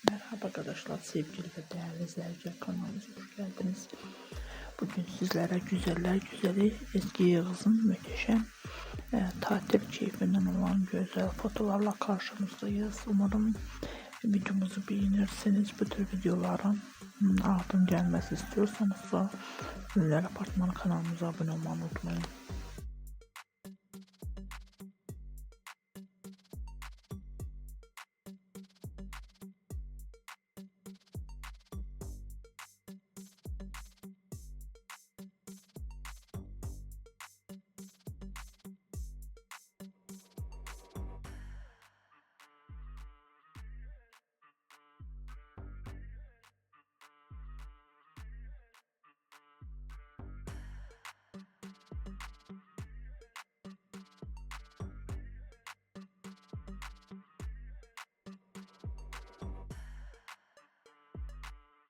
Merhaba arkadaşlar, sevgili ve değerli izleyiciler, kanalımıza hoş geldiniz. Bugün sizlere güzeller güzeli Ezgi Yağız'ın mühteşem tatil keyfinden olan güzel fotolarla karşınızdayız. Umarım videomuzu beğenirsiniz. Bu tür videoların ardın gelmesi istiyorsanız da Ünlüler Apartmanı kanalımıza abone olmayı unutmayın.